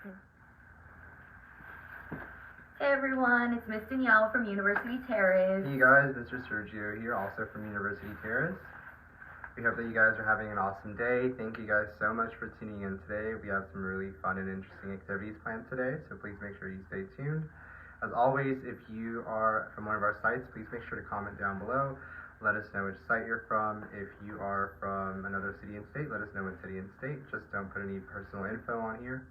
Hey everyone, it's Miss Danielle from University Terrace. Hey guys, Mr. Sergio here, also from University Terrace. We hope that you guys are having an awesome day. Thank you guys so much for tuning in today. We have some really fun and interesting activities planned today, so please make sure you stay tuned. As always, if you are from one of our sites, please make sure to comment down below. Let us know which site you're from. If you are from another city and state, let us know what city and state. Just don't put any personal info on here.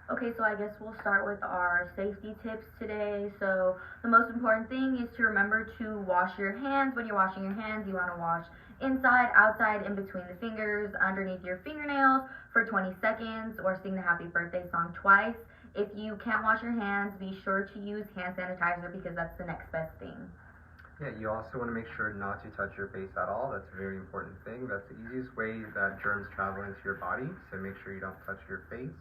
Okay, so I guess we'll start with our safety tips today. So the most important thing is to remember to wash your hands. When you're washing your hands, you want to wash inside, outside, in between the fingers, underneath your fingernails for 20 seconds, or sing the happy birthday song twice. If you can't wash your hands, be sure to use hand sanitizer because that's the next best thing. Yeah, you also want to make sure not to touch your face at all. That's a very important thing. That's the easiest way that germs travel into your body, so make sure you don't touch your face.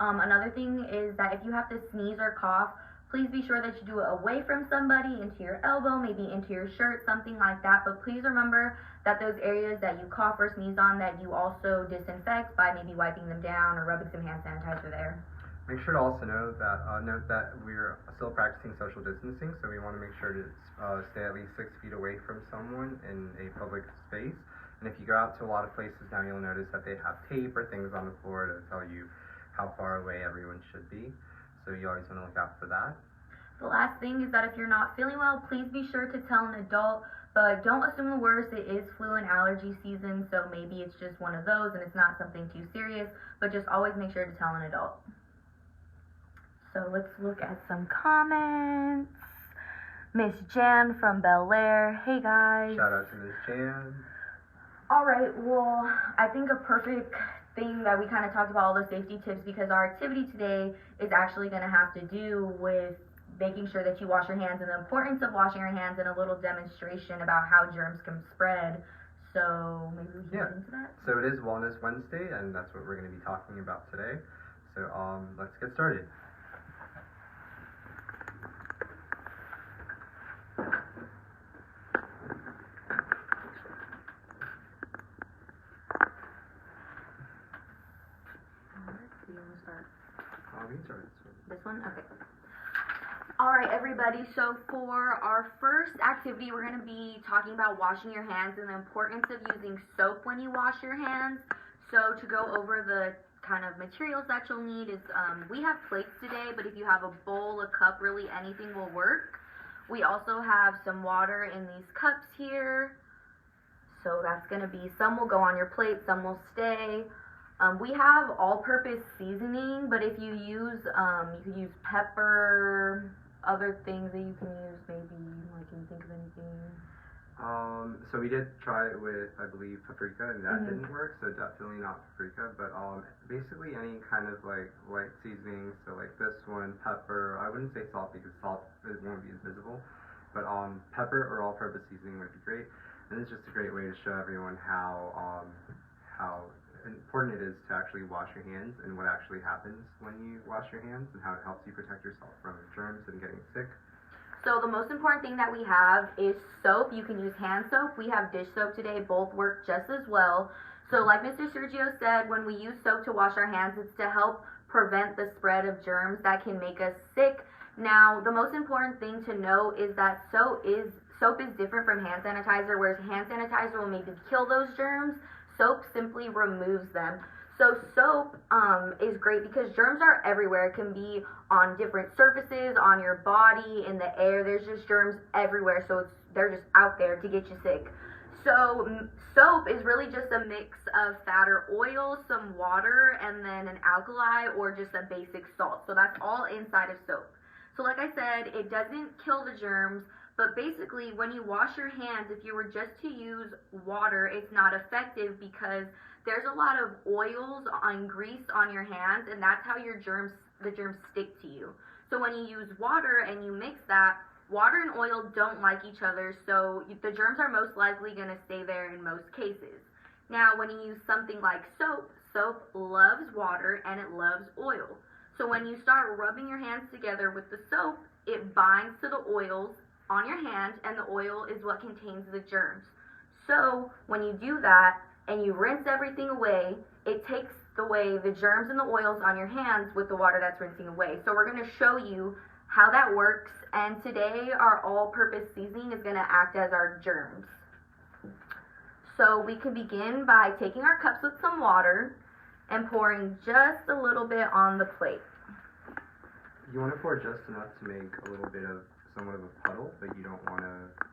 Another thing is that if you have to sneeze or cough, please be sure that you do it away from somebody, into your elbow, maybe into your shirt, something like that. But please remember that those areas that you cough or sneeze on, that you also disinfect by maybe wiping them down or rubbing some hand sanitizer there. Make sure to also note that we're still practicing social distancing, so we want to make sure to stay at least 6 feet away from someone in a public space. And if you go out to a lot of places now, you'll notice that they have tape or things on the floor to tell you how far away everyone should be, so you always want to look out for that. The last thing is that if you're not feeling well, please be sure to tell an adult, but don't assume the worst. It is flu and allergy season, so maybe it's just one of those and it's not something too serious, but just always make sure to tell an adult. So let's look at some comments. Miss Jan from Bel Air, hey guys. Shout out to Miss Jan. Alright, well, I think a perfect thing that we kind of talked about all those safety tips, because our activity today is actually going to have to do with making sure that you wash your hands and the importance of washing your hands, and a little demonstration about how germs can spread. So maybe we can get into that? So it is Wellness Wednesday, and that's what we're going to be talking about today. So let's get started. This one? Okay. Alright everybody, so for our first activity, we're going to be talking about washing your hands and the importance of using soap when you wash your hands. So to go over the kind of materials that you'll need is, we have plates today, but if you have a bowl, a cup, really anything will work. We also have some water in these cups here. So that's going to be, some will go on your plate, some will stay. We have all-purpose seasoning, but if you use, you could use pepper, other things that you can use, maybe, like, can you think of anything? So we did try it with, I believe, paprika, and that didn't work, so definitely not paprika, but basically any kind of, like, light seasoning, so like this one, pepper, I wouldn't say salt because salt, it won't be as visible, but pepper or all-purpose seasoning would be great, and it's just a great way to show everyone how important it is to actually wash your hands and what actually happens when you wash your hands and how it helps you protect yourself from germs and getting sick. So the most important thing that we have is soap. You can use hand soap. We have dish soap today. Both work just as well. So like Mr. Sergio said, when we use soap to wash our hands, it's to help prevent the spread of germs that can make us sick. Now, the most important thing to know is that soap is different from hand sanitizer, whereas hand sanitizer will maybe kill those germs. Soap simply removes them. So soap is great because germs are everywhere. It can be on different surfaces, on your body, in the air. There's just germs everywhere, so they're just out there to get you sick. So soap is really just a mix of fat or oil, some water, and then an alkali or just a basic salt. So that's all inside of soap. So like I said, it doesn't kill the germs, but basically when you wash your hands, if you were just to use water, it's not effective because there's a lot of oils and grease on your hands, and that's how the germs stick to you. So when you use water and you mix that, water and oil don't like each other, so the germs are most likely going to stay there in most cases. Now when you use something like soap, soap loves water and it loves oil. So when you start rubbing your hands together with the soap, it binds to the oils on your hand, and the oil is what contains the germs. So when you do that and you rinse everything away, it takes the away the germs and the oils on your hands with the water that's rinsing away. So we're going to show you how that works, and today our all-purpose seasoning is going to act as our germs. So we can begin by taking our cups with some water and pouring just a little bit on the plate. You want to pour just enough to make a little bit of somewhat of a puddle, but you don't want to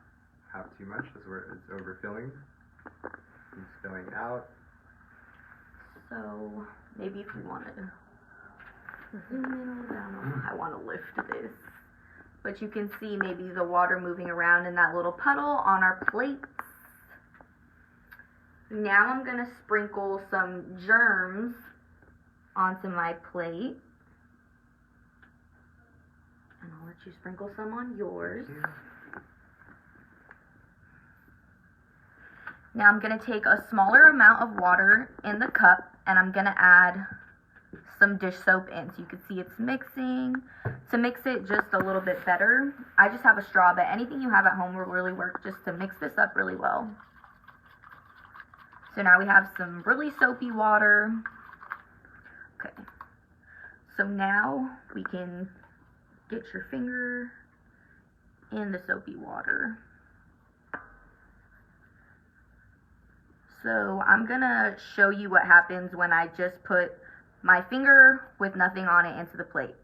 have too much. That's where it's overfilling and spilling out. So maybe if you wanted to zoom in a little bit, I don't know how I want to lift this, but you can see maybe the water moving around in that little puddle on our plates. Now I'm going to sprinkle some germs onto my plate. And I'll let you sprinkle some on yours. Now I'm going to take a smaller amount of water in the cup and I'm going to add some dish soap in. So you can see it's mixing. To mix it just a little bit better, I just have a straw, but anything you have at home will really work just to mix this up really well. So now we have some really soapy water. Okay. So now we can get your finger in the soapy water. So I'm gonna show you what happens when I just put my finger with nothing on it into the plate.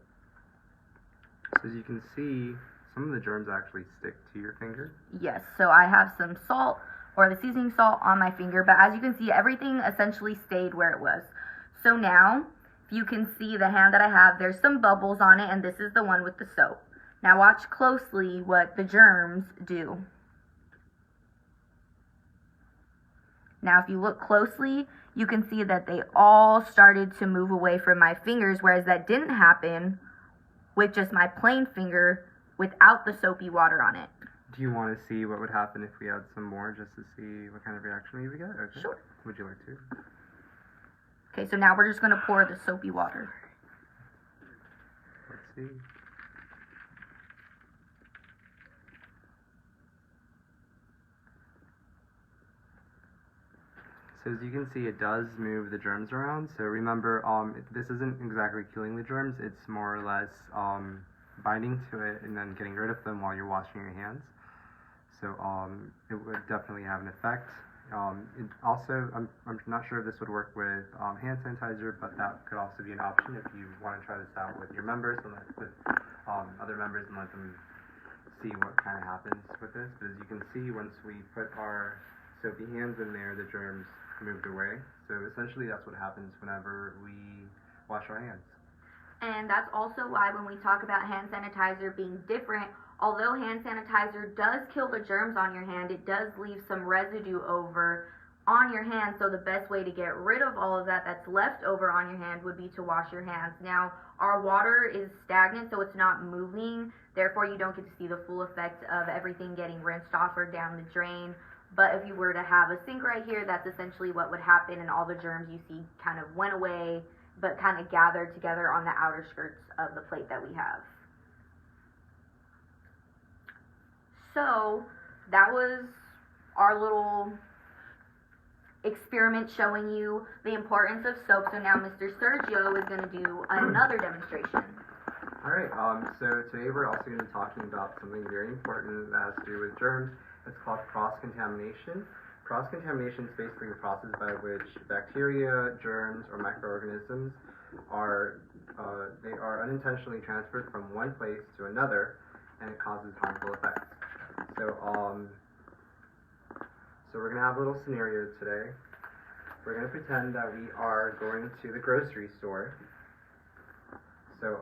So as you can see, some of the germs actually stick to your finger. Yes, so I have some salt or the seasoning salt on my finger, but as you can see, everything essentially stayed where it was. So now, if you can see the hand that I have, there's some bubbles on it, and this is the one with the soap. Now watch closely what the germs do. Now if you look closely, you can see that they all started to move away from my fingers, whereas that didn't happen with just my plain finger without the soapy water on it. Do you want to see what would happen if we add some more, just to see what kind of reaction we would get? Okay. Sure. Would you like to? Okay, so now we're just going to pour the soapy water. Let's see. So as you can see, it does move the germs around. So remember, this isn't exactly killing the germs. It's more or less binding to it and then getting rid of them while you're washing your hands. So it would definitely have an effect. It also, I'm not sure if this would work with hand sanitizer, but that could also be an option if you want to try this out with your members and with other members and let them see what kind of happens with this. But as you can see, once we put our soapy hands in there, the germs moved away. So essentially that's what happens whenever we wash our hands. And that's also why when we talk about hand sanitizer being different, although hand sanitizer does kill the germs on your hand, it does leave some residue over on your hand. So the best way to get rid of all of that that's left over on your hand would be to wash your hands. Now, our water is stagnant, so it's not moving. Therefore, you don't get to see the full effect of everything getting rinsed off or down the drain. But if you were to have a sink right here, that's essentially what would happen, and all the germs you see kind of went away, but kind of gathered together on the outer skirts of the plate that we have. So that was our little experiment showing you the importance of soap. So now Mr. Sergio is going to do another demonstration. Alright, so today we're also going to be talking about something very important that has to do with germs. It's called cross-contamination. Cross-contamination is basically the process by which bacteria, germs, or microorganisms are unintentionally transferred from one place to another, and it causes harmful effects. So we're going to have a little scenario today. We're going to pretend that we are going to the grocery store. So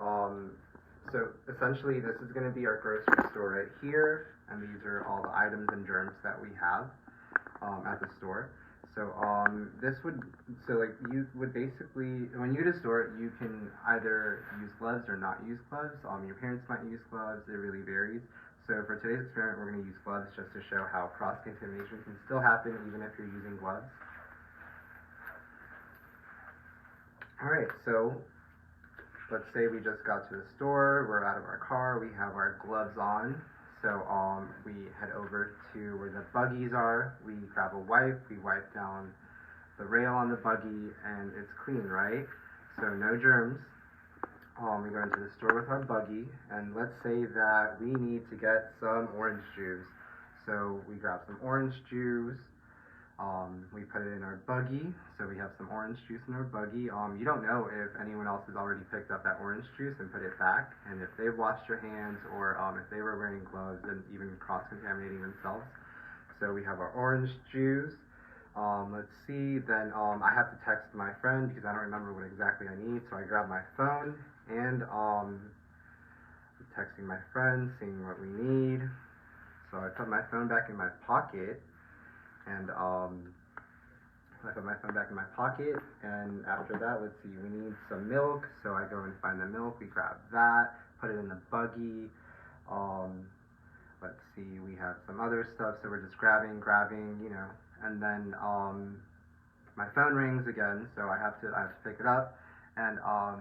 essentially this is going to be our grocery store right here, and these are all the items and germs that we have at the store. So you would basically, when you go to the store, you can either use gloves or not use gloves. Your parents might use gloves, it really varies. So for today's experiment, we're going to use gloves just to show how cross-contamination can still happen even if you're using gloves. Alright, so let's say we just got to the store, we're out of our car, we have our gloves on. So we head over to where the buggies are, we grab a wipe, we wipe down the rail on the buggy, and it's clean, right? So no germs. We go into the store with our buggy, and let's say that we need to get some orange juice. So we grab some orange juice. We put it in our buggy, so we have some orange juice in our buggy. You don't know if anyone else has already picked up that orange juice and put it back, and if they've washed their hands, or if they were wearing gloves and even cross-contaminating themselves. So we have our orange juice. Let's see, then I have to text my friend because I don't remember what exactly I need, so I grab my phone, and I'm texting my friend, seeing what we need. So I put my phone back in my pocket, and I put my phone back in my pocket, and after that, let's see, we need some milk, so I go and find the milk, we grab that, put it in the buggy. Let's see, we have some other stuff, so we're just grabbing, you know, and then my phone rings again, so I have to pick it up, and I'm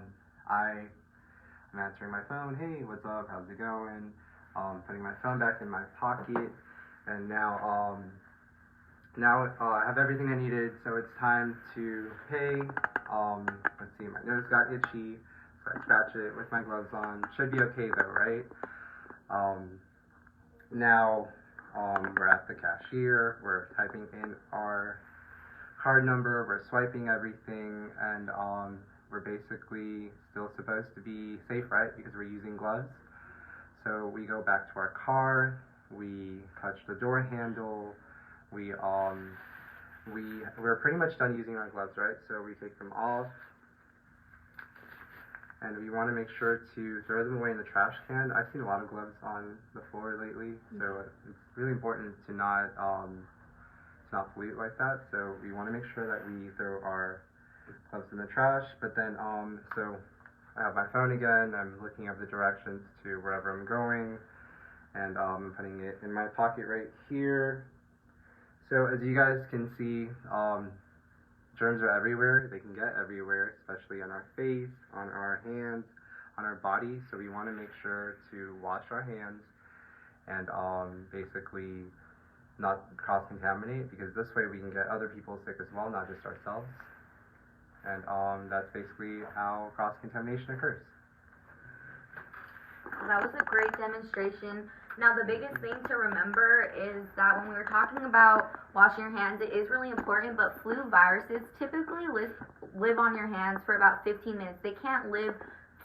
answering my phone. Hey, what's up? How's it going? Putting my phone back in my pocket, and now I have everything I needed, so it's time to pay. Let's see, my nose got itchy, so I scratch it with my gloves on. Should be okay though, right? Now we're at the cashier, we're typing in our card number, we're swiping everything, and we're basically still supposed to be safe, right? Because we're using gloves. So we go back to our car, we touch the door handle, we're pretty much done using our gloves, right? So we take them off, and we want to make sure to throw them away in the trash can. I've seen a lot of gloves on the floor lately, so it's really important to not pollute like that. So we want to make sure that we throw our gloves in the trash. But then, so I have my phone again. I'm looking up the directions to wherever I'm going, and I'm putting it in my pocket right here. So as you guys can see, germs are everywhere. They can get everywhere, especially on our face, on our hands, on our body. So we want to make sure to wash our hands and basically not cross-contaminate, because this way we can get other people sick as well, not just ourselves. And that's basically how cross-contamination occurs. That was a great demonstration. Now, the biggest thing to remember is that when we were talking about washing your hands, it is really important, but flu viruses typically live on your hands for about 15 minutes. They can't live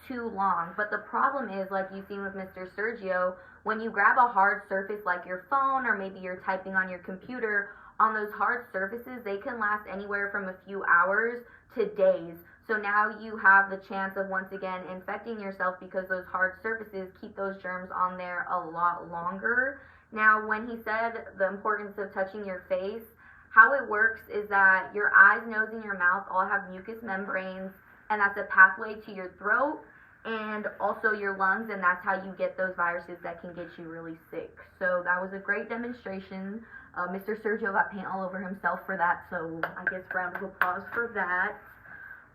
too long, but the problem is, like you've seen with Mr. Sergio, when you grab a hard surface like your phone, or maybe you're typing on your computer, on those hard surfaces, they can last anywhere from a few hours to days. So now you have the chance of, once again, infecting yourself, because those hard surfaces keep those germs on there a lot longer. Now, when he said the importance of touching your face, how it works is that your eyes, nose, and your mouth all have mucous membranes, and that's a pathway to your throat and also your lungs, and that's how you get those viruses that can get you really sick. So that was a great demonstration. Mr. Sergio got paint all over himself for that, so I guess round of applause for that.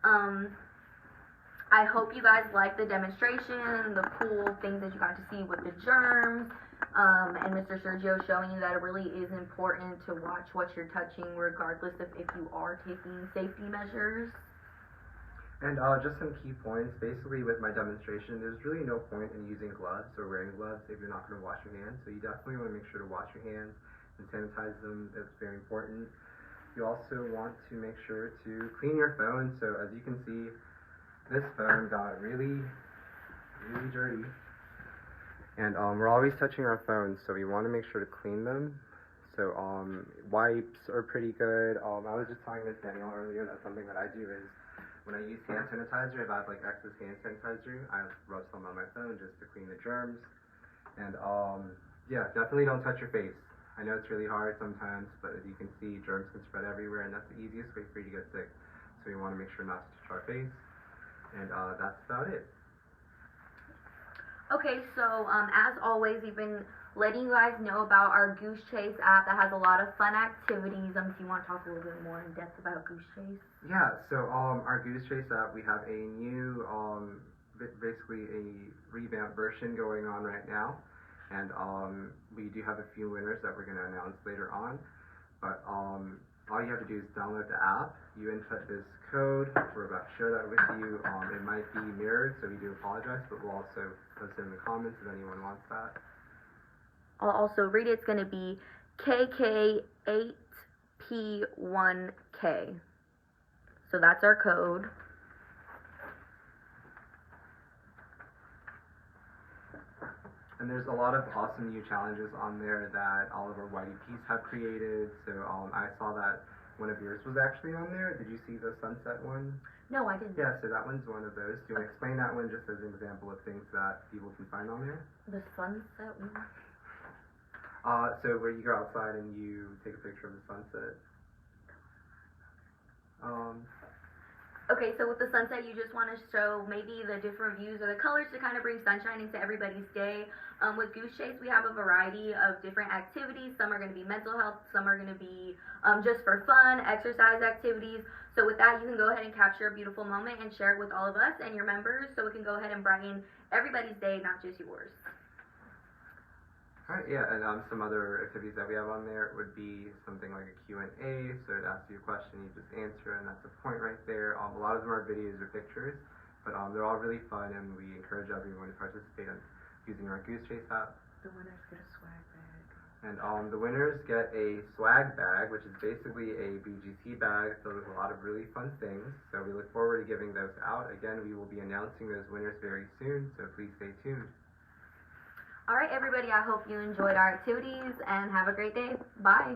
I hope you guys liked the demonstration, the cool things that you got to see with the germs, and Mr. Sergio showing you that it really is important to watch what you're touching, regardless of if you are taking safety measures. And just some key points. Basically, with my demonstration, there's really no point in using gloves or wearing gloves if you're not going to wash your hands. So you definitely want to make sure to wash your hands and sanitize them. That's very important. You also want to make sure to clean your phone. So as you can see, this phone got really dirty. And we're always touching our phones, so we want to make sure to clean them. So wipes are pretty good. I was just telling Miss Danielle earlier that something that I do is, when I use hand sanitizer, if I have like excess hand sanitizer, I rub some on my phone just to clean the germs. And yeah, definitely don't touch your face. I know it's really hard sometimes, but as you can see, germs can spread everywhere, and that's the easiest way for you to get sick. So we want to make sure not to touch our face. And that's about it. Okay, so as always, we've been letting you guys know about our Goose Chase app that has a lot of fun activities. If you want to talk a little bit more in depth about Goose Chase. Yeah, so our Goose Chase app, we have a new, basically a revamped version going on right now. And we do have a few winners that we're going to announce later on. But all you have to do is download the app. You input this code. We're about to share that with you. It might be mirrored, so we do apologize, but we'll also post it in the comments if anyone wants that. I'll also read it. It's going to be KK8P1K. So that's our code. And there's a lot of awesome new challenges on there that all of our YDPs have created. So I saw that one of yours was actually on there. Did you see the sunset one? No, I didn't. Yeah, so that one's one of those. Do you want to explain that one just as an example of things that people can find on there? The sunset one? So where you go outside and you take a picture of the sunset. Okay, so with the sunset, you just want to show maybe the different views or the colors to kind of bring sunshine into everybody's day. With Goose Chase, we have a variety of different activities. Some are going to be mental health, some are going to be just for fun, exercise activities. So with that, you can go ahead and capture a beautiful moment and share it with all of us and your members, so we can go ahead and brighten everybody's day, not just yours. Alright, yeah, and some other activities that we have on there would be something like a Q&A, so it asks you a question, you just answer, and that's the point right there. A lot of them are videos or pictures, but they're all really fun, and we encourage everyone to participate in using our Goose Chase app. The winners get a swag bag. And the winners get a swag bag, which is basically a BGC bag filled with a lot of really fun things, so we look forward to giving those out. Again, we will be announcing those winners very soon, so please stay tuned. All right, everybody, I hope you enjoyed our activities and have a great day. Bye.